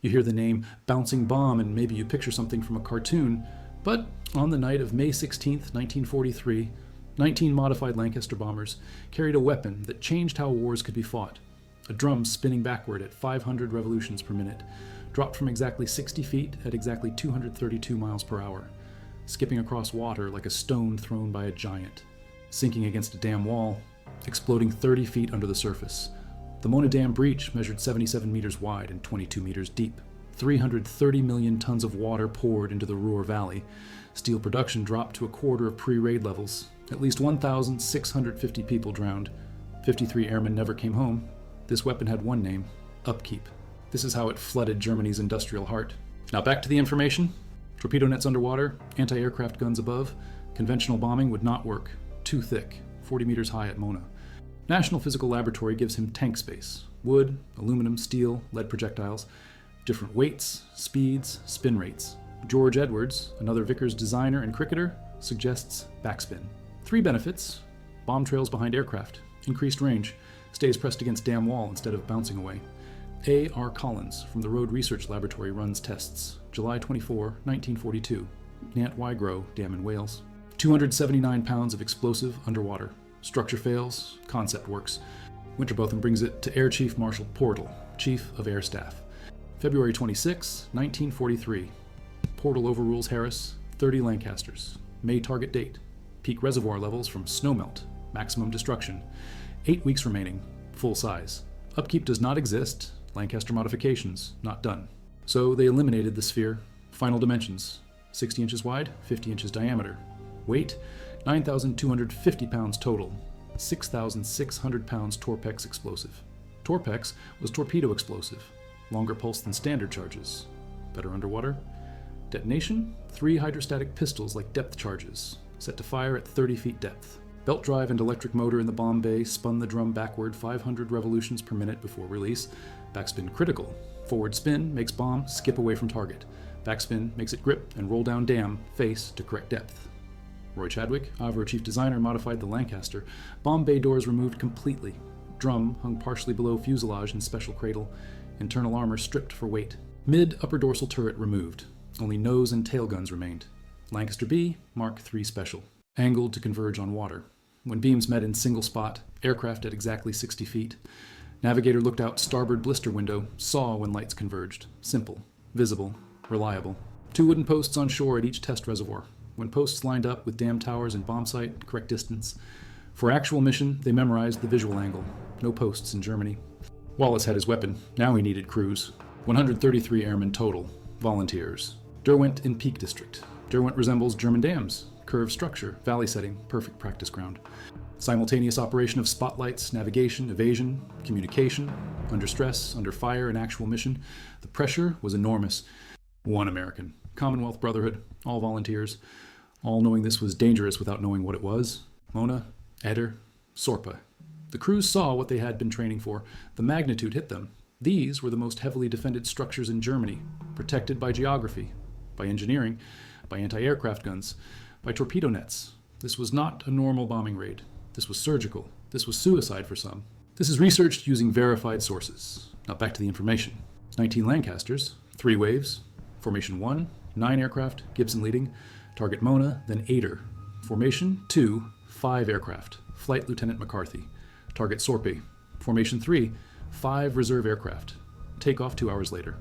You hear the name bouncing bomb and maybe you picture something from a cartoon, but on the night of May 16, 1943, 19 modified Lancaster bombers carried a weapon that changed how wars could be fought. A drum spinning backward at 500 revolutions per minute, dropped from exactly 60 feet at exactly 232 miles per hour, skipping across water like a stone thrown by a giant, sinking against a dam wall, exploding 30 feet under the surface. The Mohne Dam breach measured 77 meters wide and 22 meters deep. 330 million tons of water poured into the Ruhr Valley. Steel production dropped to a quarter of pre-raid levels. At least 1,650 people drowned. 53 airmen never came home. This weapon had one name: upkeep. This is how it flooded Germany's industrial heart. Now back to the information. Torpedo nets underwater, anti-aircraft guns above. Conventional bombing would not work. Too thick, 40 meters high at Mohne. National Physical Laboratory gives him tank space. Wood, aluminum, steel, lead projectiles. Different weights, speeds, spin rates. George Edwards, another Vickers designer and cricketer, suggests backspin. 3 benefits: bomb trails behind aircraft, increased range, stays pressed against dam wall instead of bouncing away. A.R. Collins from the Road Research Laboratory runs tests. July 24, 1942. Nant Wygro Dam in Wales. 279 pounds of explosive underwater. Structure fails, concept works. Winterbotham brings it to Air Chief Marshal Portal, Chief of Air Staff. February 26, 1943. Portal overrules Harris, 30 Lancasters. May target date. Peak reservoir levels from snowmelt. Maximum destruction. 8 weeks remaining. Full size. Upkeep does not exist. Lancaster modifications, not done. So they eliminated the sphere. Final dimensions: 60 inches wide, 50 inches diameter. Weight: 9,250 pounds total. 6,600 pounds Torpex explosive. Torpex was torpedo explosive. Longer pulse than standard charges. Better underwater. Detonation: 3 hydrostatic pistols like depth charges, set to fire at 30 feet depth. Belt drive and electric motor in the bomb bay spun the drum backward 500 revolutions per minute before release. Backspin critical. Forward spin makes bomb skip away from target. Backspin makes it grip and roll down dam face to correct depth. Roy Chadwick, Avro chief designer, modified the Lancaster. Bomb bay doors removed completely. Drum hung partially below fuselage in special cradle. Internal armor stripped for weight. Mid-upper dorsal turret removed. Only nose and tail guns remained. Lancaster B, Mark III Special. Angled to converge on water. When beams met in single spot, aircraft at exactly 60 feet. Navigator looked out starboard blister window, saw when lights converged. Simple, visible, reliable. 2 wooden posts on shore at each test reservoir. When posts lined up with dam towers and bomb site, correct distance. For actual mission, they memorized the visual angle. No posts in Germany. Wallis had his weapon. Now he needed crews. 133 airmen total. Volunteers. Derwent in Peak District. Derwent resembles German dams. Curved structure, valley setting, perfect practice ground. Simultaneous operation of spotlights, navigation, evasion, communication, under stress, under fire, and actual mission. The pressure was enormous. 1 American. Commonwealth Brotherhood, all volunteers, all knowing this was dangerous without knowing what it was. Mohne, Eder, Sorpa. The crews saw what they had been training for. The magnitude hit them. These were the most heavily defended structures in Germany, protected by geography, by engineering, by anti-aircraft guns, by torpedo nets. This was not a normal bombing raid. This was surgical. This was suicide for some. This is researched using verified sources. Now back to the information. 19 Lancasters, 3 waves. Formation 1, 9 aircraft, Gibson leading. Target Mohne, then Eder. Formation 2, 5 aircraft. Flight Lieutenant McCarthy. Target Sorpe. Formation 3, 5 reserve aircraft. Takeoff 2 hours later.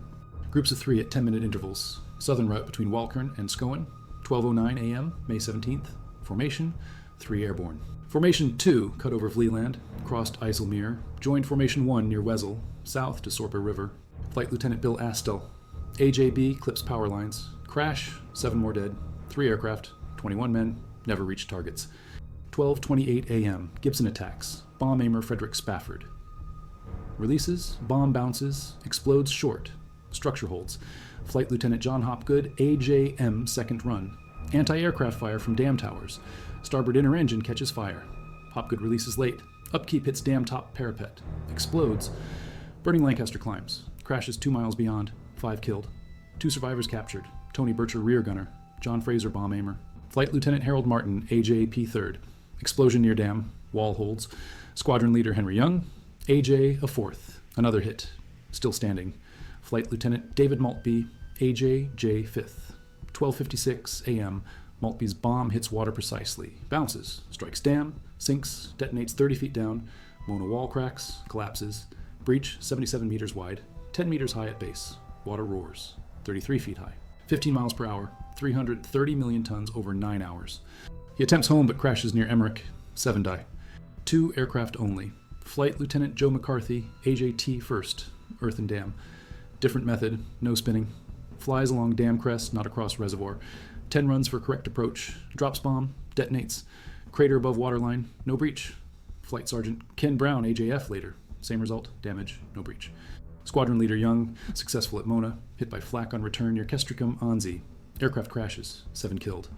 Groups of 3 at 10-minute intervals. Southern route between Walkern and Skoen. 12:09 a.m., May 17th. Formation, 3 airborne. Formation 2 cut over Vlieland, crossed IJsselmeer, joined Formation 1 near Wesel, south to Sorpe River. Flight Lieutenant Bill Astel. AJB clips power lines. Crash, 7 more dead. 3 aircraft, 21 men, never reached targets. 12:28 a.m., Gibson attacks. Bomb aimer Frederick Spafford. Releases, bomb bounces, explodes short. Structure holds. Flight Lieutenant John Hopgood, AJM second run. Anti-aircraft fire from dam towers. Starboard inner engine catches fire. Hopgood releases late. Upkeep hits dam top parapet. Explodes. Burning Lancaster climbs. Crashes 2 miles beyond. 5 killed. 2 survivors captured. Tony Bircher rear gunner. John Fraser bomb aimer. Flight Lieutenant Harold Martin, AJP third. Explosion near dam. Wall holds. Squadron leader Henry Young. AJ a fourth. Another hit. Still standing. Flight Lieutenant David Maltby, AJ-J 5th. 12:56 a.m., Maltby's bomb hits water precisely, bounces, strikes dam, sinks, detonates 30 feet down, Mohne wall cracks, collapses, breach 77 meters wide, 10 meters high at base, water roars, 33 feet high, 15 miles per hour, 330 million tons over 9 hours. He attempts home but crashes near Emmerich, 7 die. 2 aircraft only. Flight Lieutenant Joe McCarthy, AJT 1st, Earth and Dam. Different method, no spinning. Flies along dam crest, not across reservoir. 10 runs for correct approach. Drops bomb, detonates. Crater above waterline, no breach. Flight Sergeant Ken Brown, AJF later. Same result, damage, no breach. Squadron Leader Young, successful at Mohne, hit by flak on return near Kestricum, Anzhi. Aircraft crashes, 7 killed.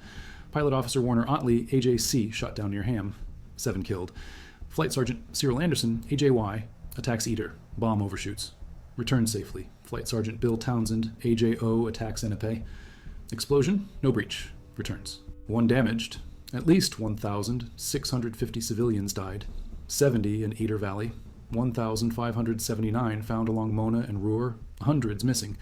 Pilot Officer Warner Otley, AJC, shot down near Ham, 7 killed. Flight Sergeant Cyril Anderson, AJY, attacks Eder, bomb overshoots. Returns safely. Flight Sergeant Bill Townsend, AJO, attacks Ennepe. Explosion, no breach, returns. 1 damaged. At least 1,650 civilians died. 70 in Eder Valley. 1,579 found along Mohne and Ruhr. Hundreds missing.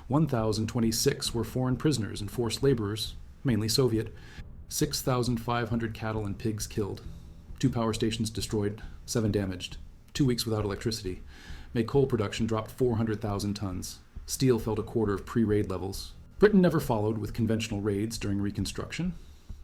1,026 were foreign prisoners and forced laborers, mainly Soviet. 6,500 cattle and pigs killed. 2 power stations destroyed, 7 damaged. 2 weeks without electricity. Made coal production dropped 400,000 tons. Steel fell to quarter of pre-raid levels. Britain never followed with conventional raids during Reconstruction.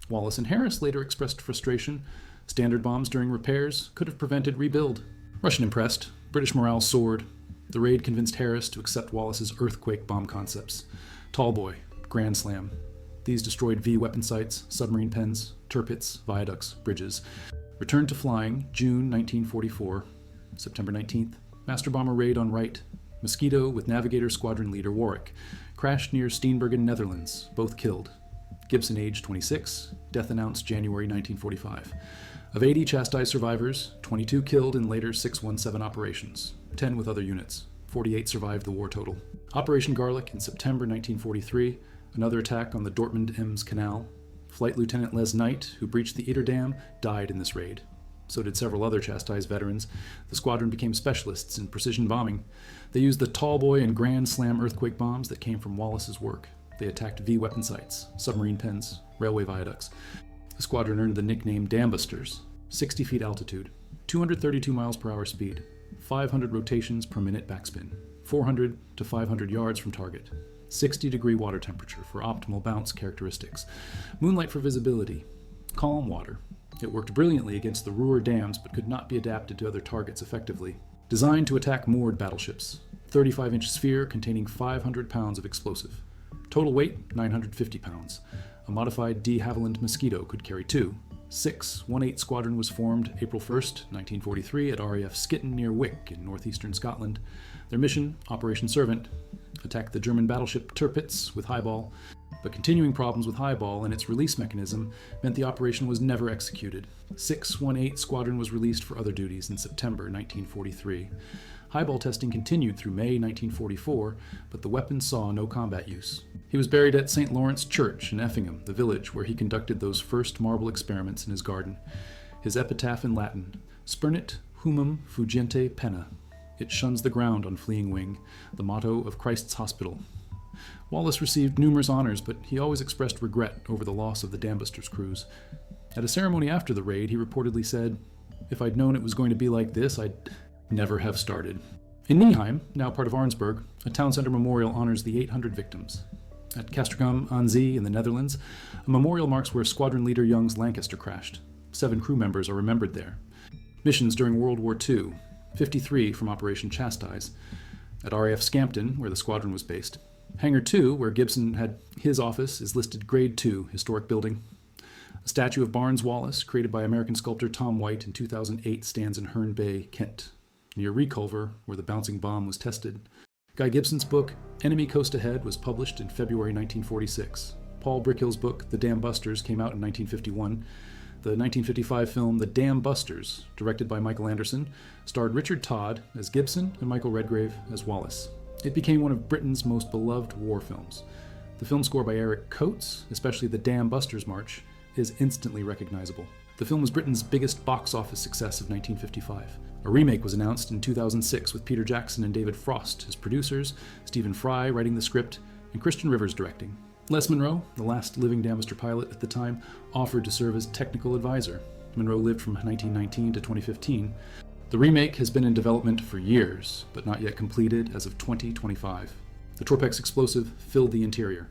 Wallace and Harris later expressed frustration. Standard bombs during repairs could have prevented rebuild. Russian impressed. British morale soared. The raid convinced Harris to accept Wallace's earthquake bomb concepts. Tallboy, Grand Slam. These destroyed V weapon sites, submarine pens, turpits, viaducts, bridges. Returned to flying, June 1944. September 19th, master bomber raid on Wright. Mosquito with Navigator Squadron Leader Warwick. Crashed near Steenbergen, Netherlands. Both killed. Gibson, age 26. Death announced January 1945. Of 80 chastised survivors, 22 killed in later 617 operations. 10 with other units. 48 survived the war total. Operation Garlic in September 1943. Another attack on the Dortmund-Ems Canal. Flight Lieutenant Les Knight, who breached the Eder Dam, died in this raid. So did several other chastised veterans. The squadron became specialists in precision bombing. They used the Tallboy and Grand Slam earthquake bombs that came from Wallace's work. They attacked V weapon sites, submarine pens, railway viaducts. The squadron earned the nickname Dambusters. 60 feet altitude, 232 miles per hour speed, 500 rotations per minute backspin, 400 to 500 yards from target, 60-degree water temperature for optimal bounce characteristics, moonlight for visibility, calm water. It worked brilliantly against the Ruhr dams but could not be adapted to other targets effectively. Designed to attack moored battleships, 35-inch sphere containing 500 pounds of explosive. Total weight, 950 pounds. A modified de Havilland Mosquito could carry 2. 618 Squadron was formed April 1st, 1943 at RAF Skitten near Wick in northeastern Scotland. Their mission, Operation Servant, attacked the German battleship Tirpitz with highball, but continuing problems with highball and its release mechanism meant the operation was never executed. 618 Squadron was released for other duties in September 1943. Highball testing continued through May 1944, but the weapon saw no combat use. He was buried at St. Lawrence Church in Effingham, the village where he conducted those first marble experiments in his garden. His epitaph in Latin, Spernit humum fugente penna. It shuns the ground on fleeing wing, the motto of Christ's Hospital. Wallace received numerous honors, but he always expressed regret over the loss of the Dambusters crews. At a ceremony after the raid, he reportedly said, "If I'd known it was going to be like this, I'd never have started." In Nieheim, now part of Arnsberg, a town center memorial honors the 800 victims. At Castricum aan Zee in the Netherlands, a memorial marks where Squadron Leader Young's Lancaster crashed. 7 crew members are remembered there. Missions during World War II, 53 from Operation Chastise. At RAF Scampton, where the squadron was based. Hangar 2, where Gibson had his office, is listed Grade 2, historic building. A statue of Barnes Wallis, created by American sculptor Tom White in 2008, stands in Herne Bay, Kent, near Reculver, where the bouncing bomb was tested. Guy Gibson's book, Enemy Coast Ahead, was published in February 1946. Paul Brickhill's book, The Dam Busters, came out in 1951. The 1955 film The Dam Busters, directed by Michael Anderson, starred Richard Todd as Gibson and Michael Redgrave as Wallace. It became one of Britain's most beloved war films. The film score by Eric Coates, especially the Dam Busters March, is instantly recognizable. The film was Britain's biggest box office success of 1955. A remake was announced in 2006 with Peter Jackson and David Frost as producers, Stephen Fry writing the script, and Christian Rivers directing. Les Munro, the last living Damister pilot at the time, offered to serve as technical advisor. Munro lived from 1919 to 2015. The remake has been in development for years, but not yet completed as of 2025. The Torpex explosive filled the interior.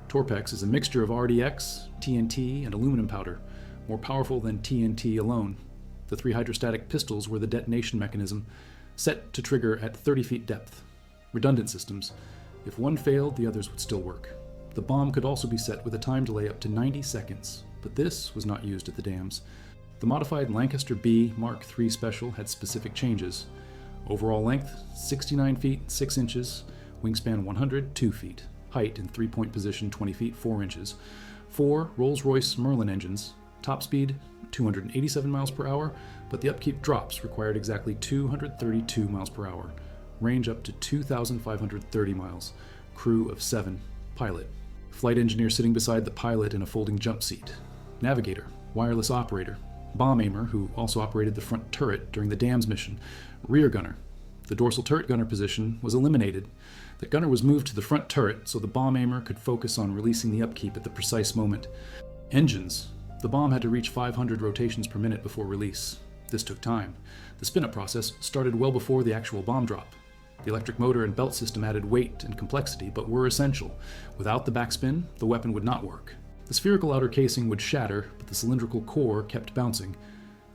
Torpex is a mixture of RDX, TNT, and aluminum powder, more powerful than TNT alone. The 3 hydrostatic pistols were the detonation mechanism, set to trigger at 30 feet depth. Redundant systems. If one failed, the others would still work. The bomb could also be set with a time delay up to 90 seconds, but this was not used at the dams. The modified Lancaster B Mark III Special had specific changes. Overall length, 69 feet, 6 inches, wingspan 102 feet, height in 3-point position 20 feet, 4 inches, 4 Rolls-Royce Merlin engines, top speed 287 miles per hour, but the upkeep drops required exactly 232 miles per hour, range up to 2,530 miles, crew of 7, pilot. Flight engineer sitting beside the pilot in a folding jump seat, navigator, wireless operator, bomb aimer, who also operated the front turret during the dams mission, rear gunner. The dorsal turret gunner position was eliminated. The gunner was moved to the front turret so the bomb aimer could focus on releasing the upkeep at the precise moment. Engines. The bomb had to reach 500 rotations per minute before release. This took time. The spin-up process started well before the actual bomb drop. The electric motor and belt system added weight and complexity, but were essential. Without the backspin, the weapon would not work. The spherical outer casing would shatter, but the cylindrical core kept bouncing.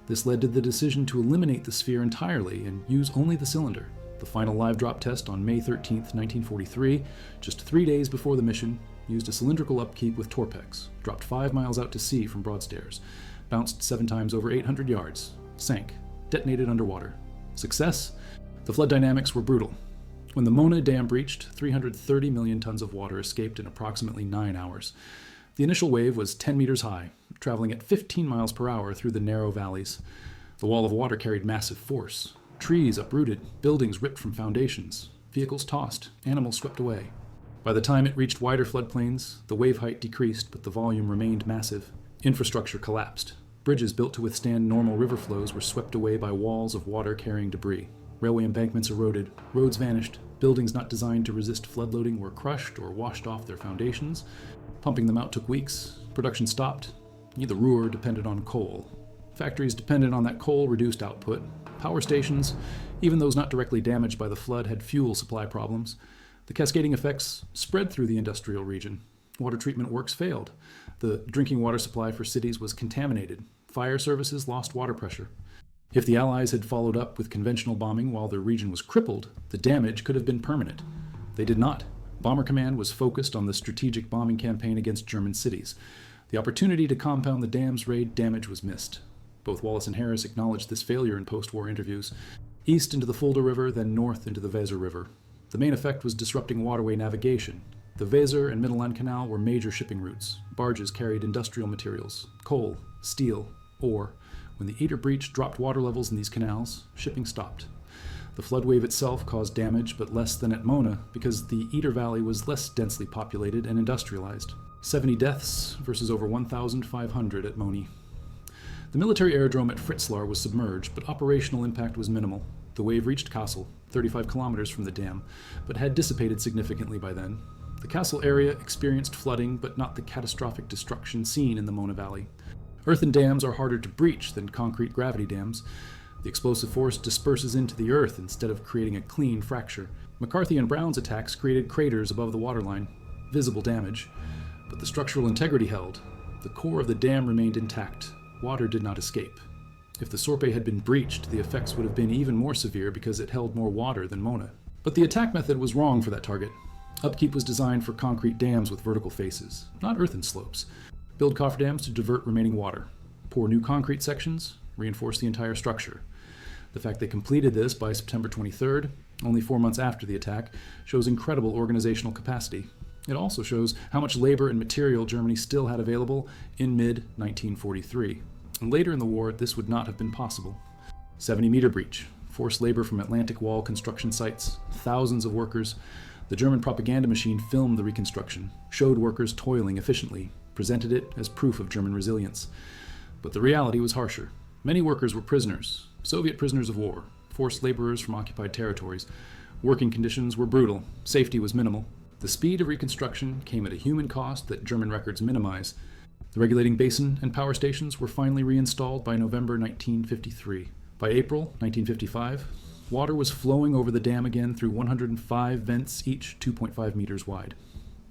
This led to the decision to eliminate the sphere entirely and use only the cylinder. The final live drop test on May 13, 1943, just 3 days before the mission, used a cylindrical upkeep with Torpex, dropped 5 miles out to sea from Broadstairs, bounced 7 times over 800 yards, sank, detonated underwater. Success? The flood dynamics were brutal. When the Mohne Dam breached, 330 million tons of water escaped in approximately 9 hours. The initial wave was 10 meters high, traveling at 15 miles per hour through the narrow valleys. The wall of water carried massive force. Trees uprooted, buildings ripped from foundations, vehicles tossed, animals swept away. By the time it reached wider floodplains, the wave height decreased, but the volume remained massive. Infrastructure collapsed. Bridges built to withstand normal river flows were swept away by walls of water-carrying debris. Railway embankments eroded, roads vanished, buildings not designed to resist floodloading were crushed or washed off their foundations. Pumping them out took weeks. Production stopped. The Ruhr depended on coal. Factories dependent on that coal reduced output. Power stations, even those not directly damaged by the flood, had fuel supply problems. The cascading effects spread through the industrial region. Water treatment works failed. The drinking water supply for cities was contaminated. Fire services lost water pressure. If the Allies had followed up with conventional bombing while their region was crippled, the damage could have been permanent. They did not. Bomber Command was focused on the strategic bombing campaign against German cities. The opportunity to compound the dam's raid damage was missed. Both Wallis and Harris acknowledged this failure in post-war interviews. East into the Fulda River, then north into the Weser River. The main effect was disrupting waterway navigation. The Weser and Mittelland Canal were major shipping routes. Barges carried industrial materials, coal, steel, ore. When the Eder breach dropped water levels in these canals, shipping stopped. The flood wave itself caused damage, but less than at Mohne, because the Eder Valley was less densely populated and industrialized. 70 deaths versus over 1,500 at Mohne. The military aerodrome at Fritzlar was submerged, but operational impact was minimal. The wave reached Kassel, 35 kilometers from the dam, but had dissipated significantly by then. The Kassel area experienced flooding, but not the catastrophic destruction seen in the Mohne Valley. Earthen dams are harder to breach than concrete gravity dams. The explosive force disperses into the earth instead of creating a clean fracture. McCarthy and Brown's attacks created craters above the waterline, visible damage, but the structural integrity held. The core of the dam remained intact. Water did not escape. If the Sorpe had been breached, the effects would have been even more severe because it held more water than Mohne. But the attack method was wrong for that target. Upkeep was designed for concrete dams with vertical faces, not earthen slopes. Build cofferdams to divert remaining water. Pour new concrete sections, reinforce the entire structure. The fact they completed this by September 23rd, only 4 months after the attack, shows incredible organizational capacity. It also shows how much labor and material Germany still had available in mid-1943. And later in the war, this would not have been possible. 70-meter breach, forced labor from Atlantic Wall construction sites, thousands of workers. The German propaganda machine filmed the reconstruction, showed workers toiling efficiently, presented it as proof of German resilience. But the reality was harsher. Many workers were prisoners, Soviet prisoners of war, forced laborers from occupied territories. Working conditions were brutal. Safety was minimal. The speed of reconstruction came at a human cost that German records minimize. The regulating basin and power stations were finally reinstalled by November 1953. By April 1955, water was flowing over the dam again through 105 vents, each 2.5 meters wide.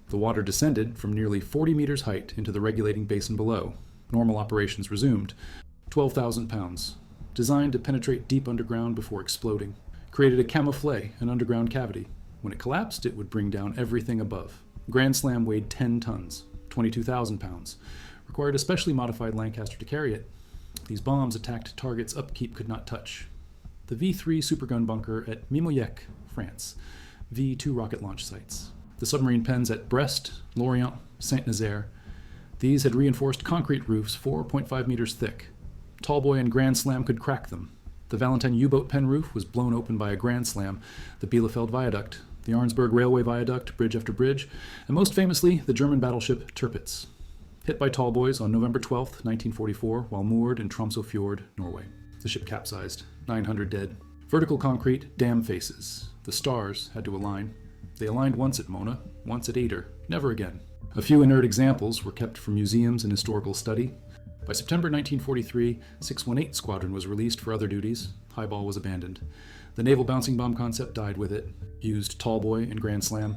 The water descended from nearly 40 meters height into the regulating basin below. Normal operations resumed. 12,000 pounds. Designed to penetrate deep underground before exploding. Created a camouflage, an underground cavity. When it collapsed, it would bring down everything above. Grand Slam weighed 10 tons, 22,000 pounds. Required a specially modified Lancaster to carry it. These bombs attacked targets Upkeep could not touch. The V3 supergun bunker at Mimoyec, France. V2 rocket launch sites. The submarine pens at Brest, Lorient, Saint-Nazaire. These had reinforced concrete roofs 4.5 meters thick. Tallboy and Grand Slam could crack them. The Valentine U-boat pen roof was blown open by a Grand Slam, the Bielefeld Viaduct, the Arnsberg Railway Viaduct, bridge after bridge, and most famously, the German battleship Tirpitz, hit by tallboys on November 12, 1944, while moored in Tromsø Fjord, Norway. The ship capsized, 900 dead. Vertical concrete, dam faces. The stars had to align. They aligned once at Mohne, once at Eder, never again. A few inert examples were kept for museums and historical study. By September 1943, 618 Squadron was released for other duties. Highball was abandoned. The naval bouncing bomb concept died with it. Used Tallboy and Grand Slam.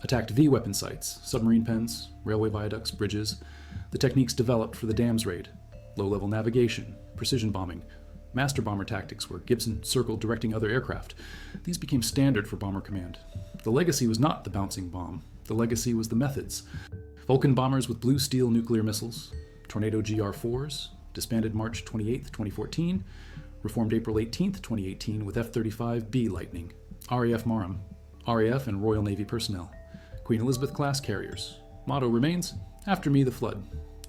Attacked V-weapon sites, submarine pens, railway viaducts, bridges. The techniques developed for the dams raid. Low-level navigation, precision bombing, master bomber tactics where Gibson circled directing other aircraft. These became standard for Bomber Command. The legacy was not the bouncing bomb. The legacy was the methods. Vulcan bombers with blue steel nuclear missiles. Tornado GR4s, disbanded March 28, 2014, reformed April 18, 2018 with F-35B Lightning, RAF Marham, RAF and Royal Navy personnel, Queen Elizabeth-class carriers. Motto remains, after me the flood.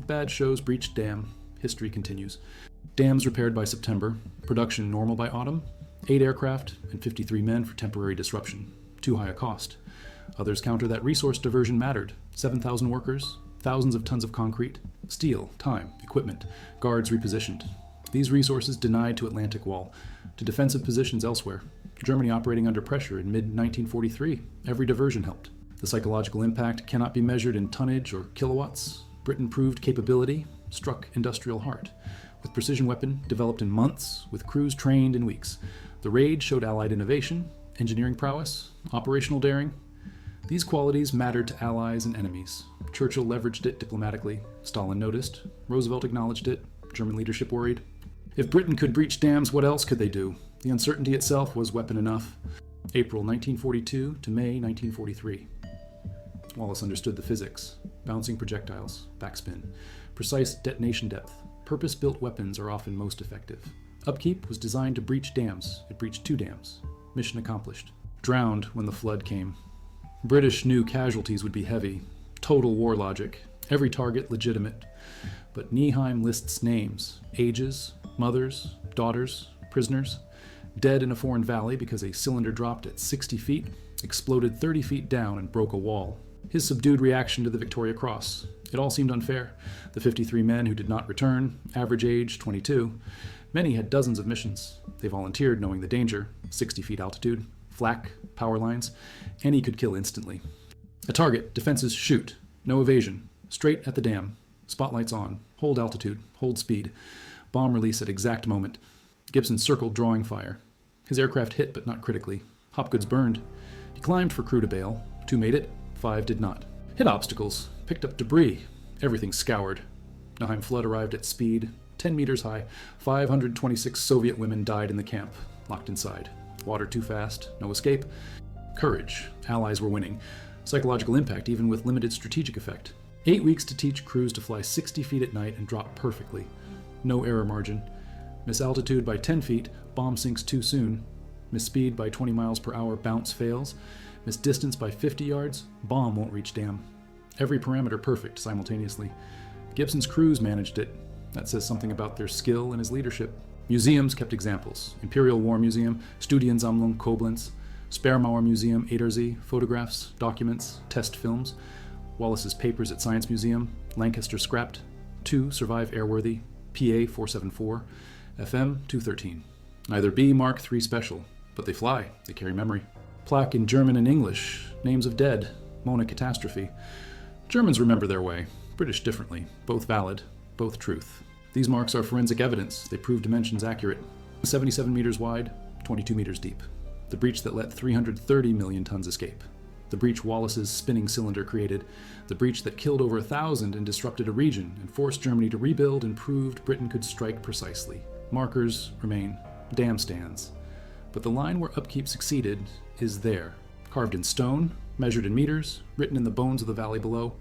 Bad shows breached dam. History continues. Dams repaired by September. Production normal by autumn. 8 aircraft and 53 men for temporary disruption. Too high a cost. Others counter that resource diversion mattered. 7,000 workers, thousands of tons of concrete, steel, time, equipment, guards repositioned. These resources denied to Atlantic Wall, to defensive positions elsewhere. Germany operating under pressure in mid-1943. Every diversion helped. The psychological impact cannot be measured in tonnage or kilowatts. Britain proved capability, struck industrial heart. With precision weapon developed in months, with crews trained in weeks. The raid showed Allied innovation, engineering prowess, operational daring. These qualities mattered to allies and enemies. Churchill leveraged it diplomatically. Stalin noticed. Roosevelt acknowledged it. German leadership worried. If Britain could breach dams, what else could they do? The uncertainty itself was weapon enough. April 1942 to May 1943. Wallis understood the physics. Bouncing projectiles, backspin, precise detonation depth. Purpose-built weapons are often most effective. Upkeep was designed to breach dams. It breached 2 dams. Mission accomplished. Drowned when the flood came. British knew casualties would be heavy. Total war logic. Every target legitimate. But Nieheim lists names, ages, mothers, daughters, prisoners, dead in a foreign valley because a cylinder dropped at 60 feet, exploded 30 feet down and broke a wall. His subdued reaction to the Victoria Cross. It all seemed unfair. The 53 men who did not return, average age 22. Many had dozens of missions. They volunteered knowing the danger, 60 feet altitude, flak, power lines. Any could kill instantly. A target, defenses shoot, no evasion, straight at the dam, spotlights on, hold altitude, hold speed, bomb release at exact moment. Gibson circled drawing fire. His aircraft hit but not critically. Hopgoods burned. He climbed for crew to bail. 2 made it, 5 did not. Hit obstacles, picked up debris, everything scoured. Naheim flood arrived at speed, 10 meters high. 526 Soviet women died in the camp, locked inside. Water too fast, no escape. Courage, allies were winning. Psychological impact, even with limited strategic effect. 8 weeks to teach crews to fly 60 feet at night and drop perfectly. No error margin. Miss altitude by 10 feet, bomb sinks too soon. Miss speed by 20 miles per hour, bounce fails. Miss distance by 50 yards, bomb won't reach dam. Every parameter perfect simultaneously. Gibson's crews managed it. That says something about their skill and his leadership. Museums kept examples. Imperial War Museum, Studiensammlung Koblenz, Sperrmauer Museum, Edersee, photographs, documents, test films. Wallis's papers at Science Museum, Lancaster scrapped. 2 survive airworthy, PA 474, FM 213. Neither B Mark III Special, but they fly, they carry memory. Plaque in German and English, names of dead, Mohne catastrophe. Germans remember their way, British differently, both valid, both truth. These marks are forensic evidence, they prove dimensions accurate. 77 meters wide, 22 meters deep. The breach that let 330 million tons escape. The breach Wallis's spinning cylinder created. The breach that killed over 1,000 and disrupted a region and forced Germany to rebuild and proved Britain could strike precisely. Markers remain dam stands. But the line where upkeep succeeded is there, carved in stone, measured in meters, written in the bones of the valley below.